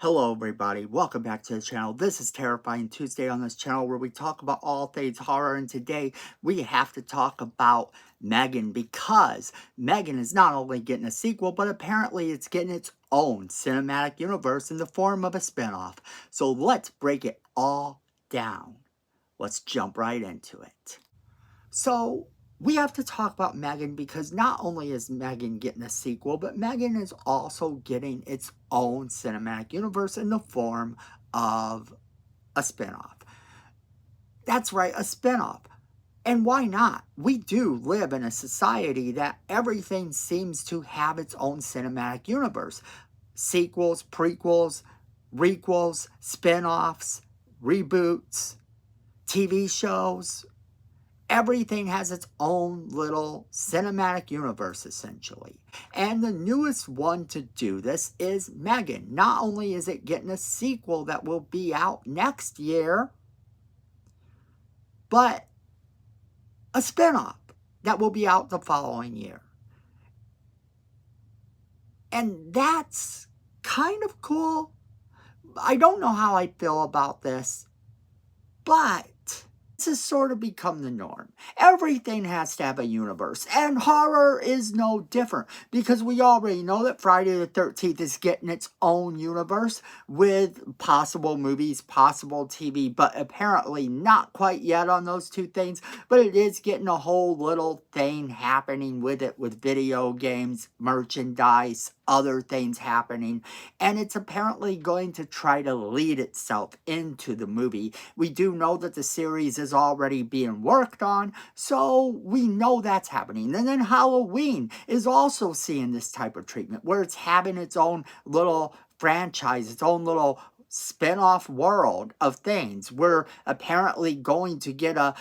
Hello everybody, welcome back to the channel. This is Terrifying Tuesday on this channel where we talk about all things horror, and today we have to talk about M3GAN because M3GAN is not only getting a sequel, but apparently it's getting its own cinematic universe in the form of a spinoff. So let's break it all down. Let's jump right into it. So we have to talk about M3GAN because not only is M3GAN getting a sequel, but M3GAN is also getting its own cinematic universe in the form of a spinoff. That's right, a spinoff. And why not? We do live in a society that everything seems to have its own cinematic universe. Sequels, prequels, requels, spinoffs, reboots, TV shows. Everything has its own little cinematic universe, essentially. And the newest one to do this is M3GAN. Not only is it getting a sequel that will be out next year, but a spinoff that will be out the following year. And that's kind of cool. I don't know how I feel about this, but this has sort of become the norm. Everything has to have a universe, and horror is no different because we already know that Friday the 13th is getting its own universe with possible movies, possible TV, but apparently not quite yet on those two things, but it is getting a whole little thing happening with it, with video games, merchandise, other things happening, and it's apparently going to try to lead itself into the movie. We do know that the series is already being worked on, so we know that's happening. And then Halloween is also seeing this type of treatment where it's having its own little franchise, its own little spin-off world of things. We're apparently going to get a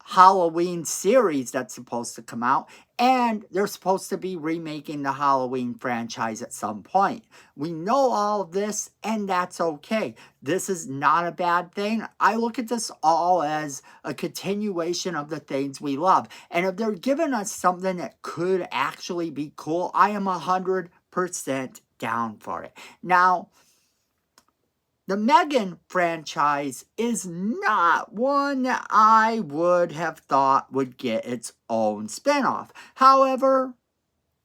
Halloween series that's supposed to come out, and they're supposed to be remaking the Halloween franchise at some point. We know all of this, and that's okay. This is not a bad thing. I look at this all as a continuation of the things we love, and if they're giving us something that could actually be cool, I am 100% down for it. Now, the M3GAN franchise is not one that I would have thought would get its own spinoff. However,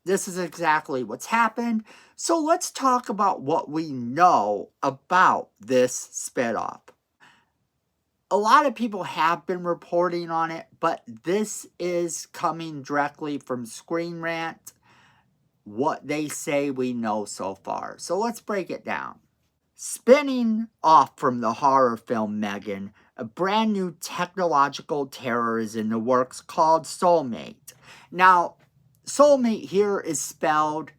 this is exactly what's happened. So let's talk about what we know about this spinoff. A lot of people have been reporting on it, but this is coming directly from Screen Rant, what they say we know so far. So let's break it down. Spinning off from the horror film M3GAN, a brand new technological terror is in the works called Soulmate. Now, Soulmate here is spelled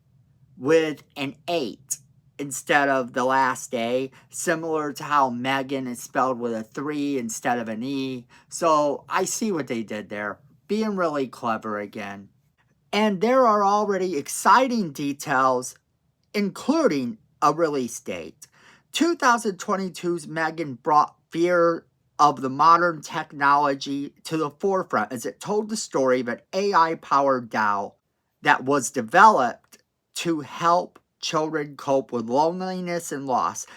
with an 8 instead of the last A, similar to how M3GAN is spelled with a 3 instead of an E. So I see what they did there, being really clever again. And there are already exciting details, including a release date. 2022's M3GAN brought fear of the modern technology to the forefront as it told the story of an AI-powered doll that was developed to help children cope with loneliness and loss.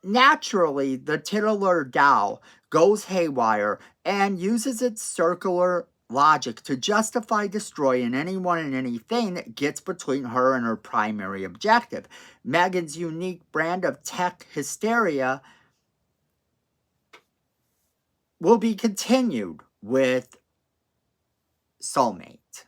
Naturally, the titular doll goes haywire and uses its circular logic to justify destroying anyone and anything that gets between her and her primary objective. M3GAN's unique brand of tech hysteria will be continued with Soulmate.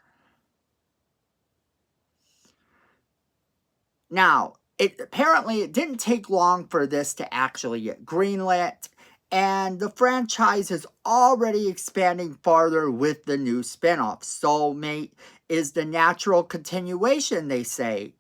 Now, apparently it didn't take long for this to actually get greenlit, and the franchise is already expanding farther with the new spinoff. Soulmate is the natural continuation, they say,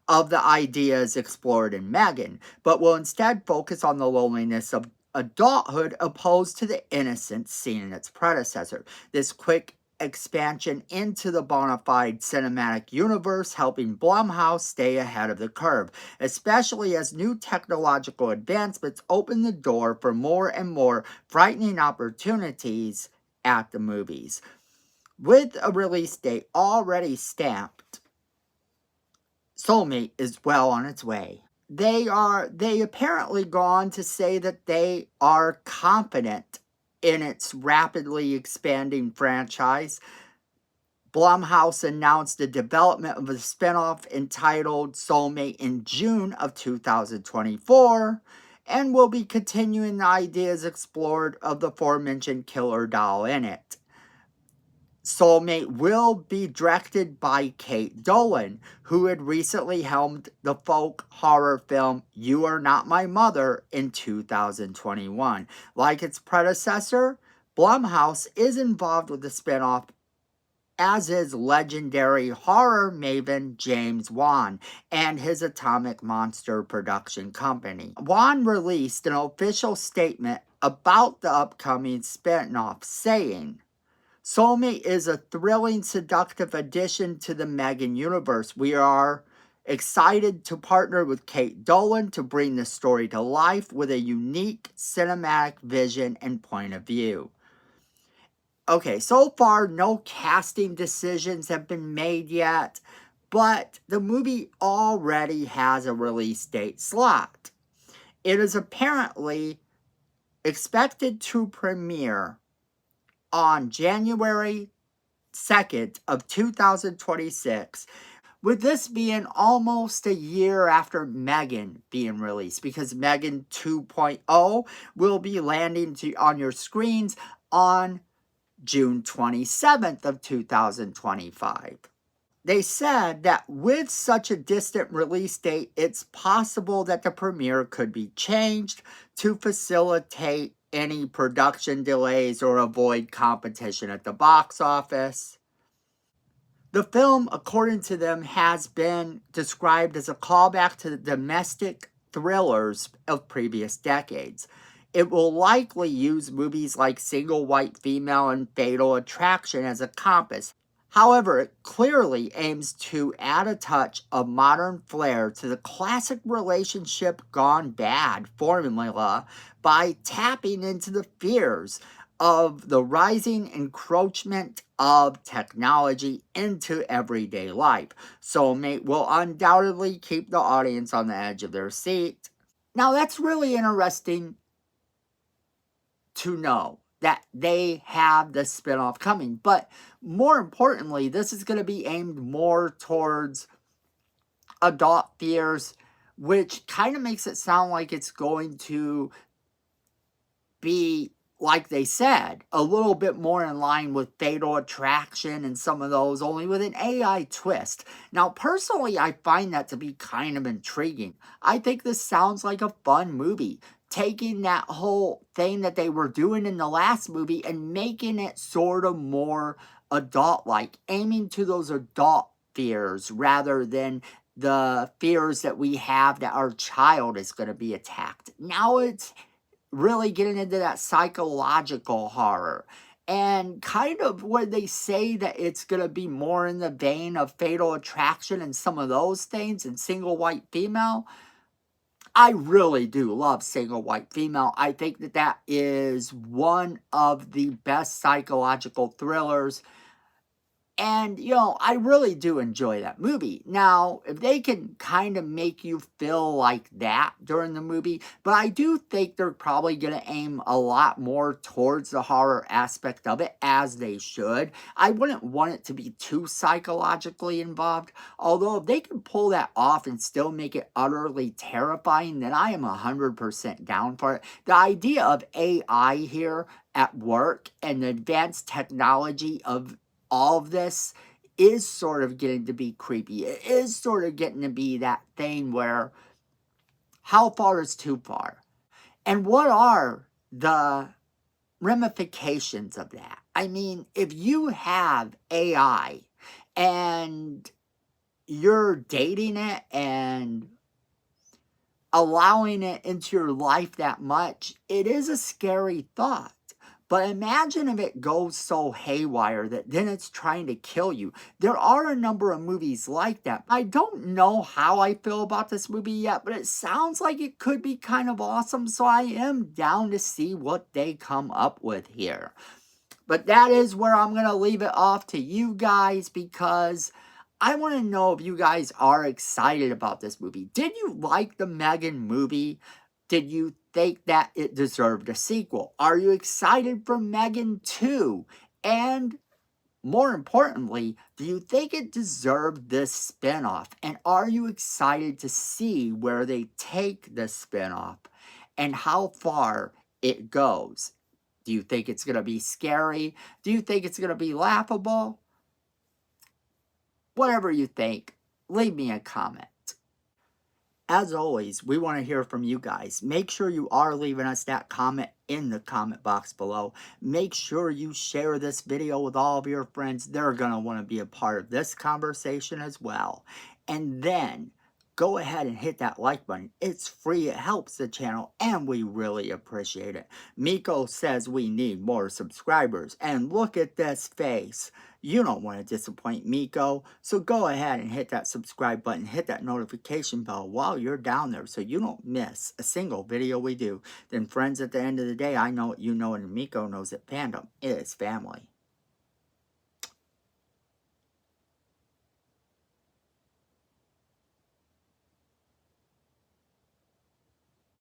of the ideas explored in M3GAN, but will instead focus on the loneliness of adulthood opposed to the innocence seen in its predecessor. This quick expansion into the bona fide cinematic universe, helping Blumhouse stay ahead of the curve, especially as new technological advancements open the door for more and more frightening opportunities at the movies. With a release date already stamped, Soulmate is well on its way. they apparently go on to say that they are confident in its rapidly expanding franchise. Blumhouse announced the development of a spinoff entitled Soulmate in June of 2024 and will be continuing the ideas explored of the aforementioned killer doll in it. Soulmate will be directed by Kate Dolan, who had recently helmed the folk horror film You Are Not My Mother in 2021. Like its predecessor, Blumhouse is involved with the spinoff, as is legendary horror maven James Wan and his Atomic Monster production company. Wan released an official statement about the upcoming spinoff, saying, Soulmate is a thrilling, seductive addition to the M3GAN universe. We are excited to partner with Kate Dolan to bring the story to life with a unique cinematic vision and point of view. Okay, so far no casting decisions have been made yet, but the movie already has a release date slot. It is apparently expected to premiere on January 2nd of 2026, with this being almost a year after M3GAN being released, because M3GAN 2.0 will be landing on your screens on June 27th of 2025. They said that with such a distant release date, it's possible that the premiere could be changed to facilitate any production delays or avoid competition at the box office. The film, according to them, has been described as a callback to the domestic thrillers of previous decades. It will likely use movies like Single White Female and Fatal Attraction as a compass. However, it clearly aims to add a touch of modern flair to the classic relationship gone bad formula by tapping into the fears of the rising encroachment of technology into everyday life. Soulmate will undoubtedly keep the audience on the edge of their seat. Now, that's really interesting to know that they have the spinoff coming, but more importantly, this is going to be aimed more towards adult fears, which kind of makes it sound like it's going to be, like they said, a little bit more in line with Fatal Attraction and some of those, only with an AI twist. Now, personally, I find that to be kind of intriguing. I think this sounds like a fun movie, taking that whole thing that they were doing in the last movie and making it sort of more adult-like, aiming to those adult fears rather than the fears that we have that our child is going to be attacked. Now it's really getting into that psychological horror. And kind of when they say that it's going to be more in the vein of Fatal Attraction and some of those things and Single White Female, I really do love Single White Female. I think that that is one of the best psychological thrillers. And, you know, I really do enjoy that movie. Now, if they can kind of make you feel like that during the movie, but I do think they're probably going to aim a lot more towards the horror aspect of it, as they should. I wouldn't want it to be too psychologically involved, although if they can pull that off and still make it utterly terrifying, then I am 100% down for it. The idea of AI here at work and the advanced technology of all of this is sort of getting to be creepy. It is sort of getting to be that thing where how far is too far? And what are the ramifications of that? I mean, if you have AI and you're dating it and allowing it into your life that much, it is a scary thought. But imagine if it goes so haywire that then it's trying to kill you. There are a number of movies like that. I don't know how I feel about this movie yet, but it sounds like it could be kind of awesome. So I am down to see what they come up with here. But that is where I'm going to leave it off to you guys, because I want to know if you guys are excited about this movie. Did you like the M3GAN movie? Did you think that it deserved a sequel? Are you excited for M3GAN 2? And more importantly, do you think it deserved this spinoff? And are you excited to see where they take this spinoff and how far it goes? Do you think it's going to be scary? Do you think it's going to be laughable? Whatever you think, leave me a comment. As always, we want to hear from you guys. Make sure you are leaving us that comment in the comment box below. Make sure you share this video with all of your friends. They're going to want to be a part of this conversation as well. And then go ahead and hit that like button. It's free, it helps the channel, and we really appreciate it. Miko says we need more subscribers, and look at this face. You don't want to disappoint Miko, so go ahead and hit that subscribe button, hit that notification bell while you're down there so you don't miss a single video we do. Then friends, at the end of the day, I know it, you know it, and Miko knows it. Fandom is family.